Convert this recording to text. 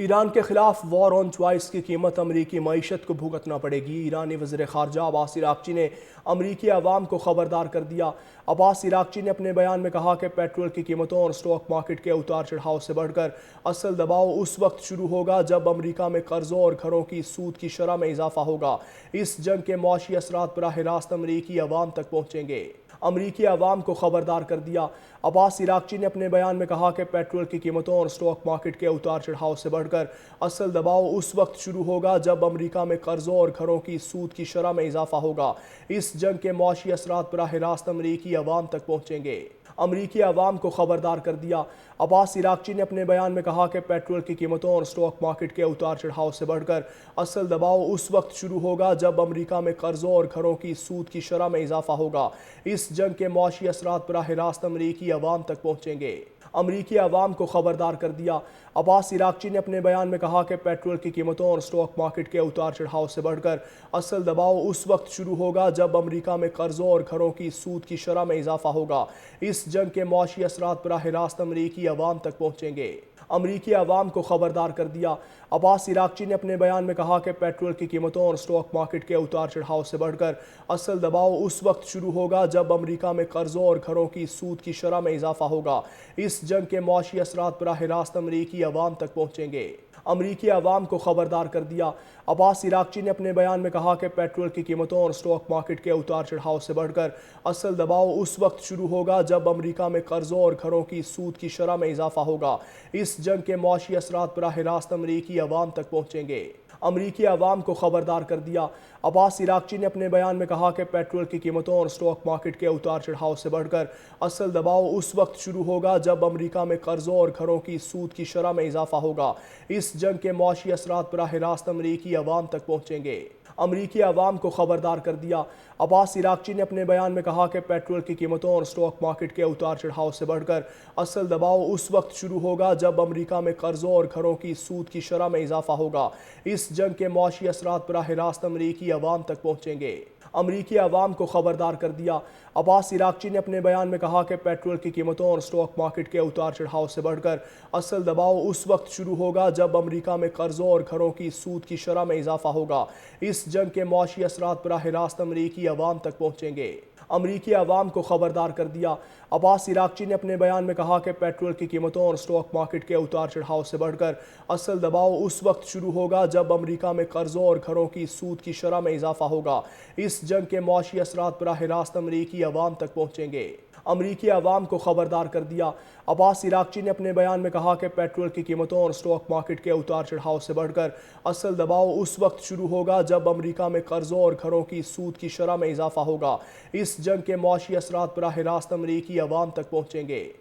ایران کے خلاف وار آن چوائس کی قیمت امریکی معیشت کو بھگتنا پڑے گی۔ ایرانی وزیر خارجہ عباس عراقچی نے امریکی عوام کو خبردار کر دیا۔ عباس عراقچی نے اپنے بیان میں کہا کہ پیٹرول کی قیمتوں اور سٹاک مارکیٹ کے اتار چڑھاؤ سے بڑھ کر اصل دباؤ اس وقت شروع ہوگا جب امریکہ میں قرضوں اور گھروں کی سود کی شرح میں اضافہ ہوگا۔ اس جنگ کے معاشی اثرات براہ راست امریکی عوام تک پہنچیں گے۔ امریکی عوام کو خبردار کر دیا۔ عباس عراقچی نے اپنے بیان میں کہا کہ پیٹرول کی قیمتوں اور سٹاک مارکیٹ کے اتار چڑھاؤ سے بڑھ کر اصل دباؤ اس وقت شروع ہوگا جب امریکہ میں قرضوں اور گھروں کی سود کی شرح میں اضافہ ہوگا۔ اس جنگ کے معاشی اثرات براہ راست امریکی عوام تک پہنچیں گے۔ امریکی عوام کو خبردار کر دیا۔ عباس عراقچی نے اپنے بیان میں کہا کہ پیٹرول کی قیمتوں اور سٹاک مارکیٹ کے اتار چڑھاؤ سے بڑھ کر اصل دباؤ اس وقت شروع ہوگا جب امریکہ میں قرضوں اور گھروں کی سود کی شرح میں اضافہ ہوگا۔ اس جنگ کے معاشی اثرات براہ راست امریکی عوام تک پہنچیں گے۔ امریکی عوام کو خبردار کر دیا۔ عباس عراقچی نے اپنے بیان میں کہا کہ پیٹرول کی قیمتوں اور سٹاک مارکیٹ کے اتار چڑھاؤ سے بڑھ کر اصل دباؤ اس وقت شروع ہوگا جب امریکہ میں قرضوں اور گھروں کی سود کی شرح میں اضافہ ہوگا۔ اس جنگ کے معاشی اثرات براہ راست امریکی عوام تک پہنچیں گے۔ امریکی عوام کو خبردار کر دیا۔ عباس عراقچی نے اپنے بیان میں کہا کہ پیٹرول کی قیمتوں اور سٹاک مارکیٹ کے اتار چڑھاؤ سے بڑھ کر اصل دباؤ اس وقت شروع ہوگا جب امریکہ میں قرضوں اور گھروں کی سود کی شرح میں اضافہ ہوگا۔ اس جنگ کے معاشی اثرات براہ راست امریکی عوام تک پہنچیں گے۔ امریکی عوام کو خبردار کر دیا۔ عباس عراقچی نے اپنے بیان میں کہا کہ پیٹرول کی قیمتوں اور سٹاک مارکیٹ کے اتار چڑھاؤ سے بڑھ کر اصل دباؤ اس وقت شروع ہوگا جب امریکہ میں قرضوں اور گھروں کی سود کی شرح میں اضافہ ہوگا۔ اس جنگ کے معاشی اثرات براہ راست امریکی عوام تک پہنچیں گے۔ امریکی عوام کو خبردار کر دیا۔ عباس عراقچی نے اپنے بیان میں کہا کہ پیٹرول کی قیمتوں اور سٹاک مارکیٹ کے اتار چڑھاؤ سے بڑھ کر اصل دباؤ اس وقت شروع ہوگا جب امریکہ میں قرضوں اور گھروں کی سود کی شرح میں اضافہ ہوگا۔ اس جنگ کے معاشی اثرات براہ راست امریکی عوام تک پہنچیں گے۔ امریکی عوام کو خبردار کر دیا۔ عباس عراقچی نے اپنے بیان میں کہا کہ پیٹرول کی قیمتوں اور سٹاک مارکیٹ کے اتار چڑھاؤ سے بڑھ کر اصل دباؤ اس وقت شروع ہوگا جب امریکہ میں قرضوں اور گھروں کی سود کی شرح میں اضافہ ہوگا۔ اس جنگ کے معاشی اثرات براہ راست امریکی عوام تک پہنچیں گے۔ امریکی عوام کو خبردار کر دیا۔ عباس عراقچی نے اپنے بیان میں کہا کہ پیٹرول کی قیمتوں اور سٹاک مارکیٹ کے اتار چڑھاؤ سے بڑھ کر اصل دباؤ اس وقت شروع ہوگا جب امریکہ میں قرضوں اور گھروں کی سود کی شرح میں اضافہ ہوگا۔ اس جنگ کے معاشی اثرات براہ راست امریکی عوام تک پہنچیں گے۔ امریکی عوام کو خبردار کر دیا۔ عباس عراقچی نے اپنے بیان میں کہا کہ پیٹرول کی قیمتوں اور سٹاک مارکیٹ کے اتار چڑھاؤ سے بڑھ کر اصل دباؤ اس وقت شروع ہوگا جب امریکہ میں قرضوں اور گھروں کی سود کی شرح میں اضافہ ہوگا۔ اس جنگ کے معاشی اثرات براہ راست امریکی عوام تک پہنچیں گے۔ امریکی عوام کو خبردار کر دیا۔ عباس عراقچی نے اپنے بیان میں کہا کہ پیٹرول کی قیمتوں اور سٹاک مارکیٹ کے اتار چڑھاؤ سے بڑھ کر اصل دباؤ اس وقت شروع ہوگا جب امریکہ میں قرضوں اور گھروں کی سود کی شرح میں اضافہ ہوگا۔ اس جنگ کے معاشی اثرات براہ راست امریکی عوام تک پہنچیں گے۔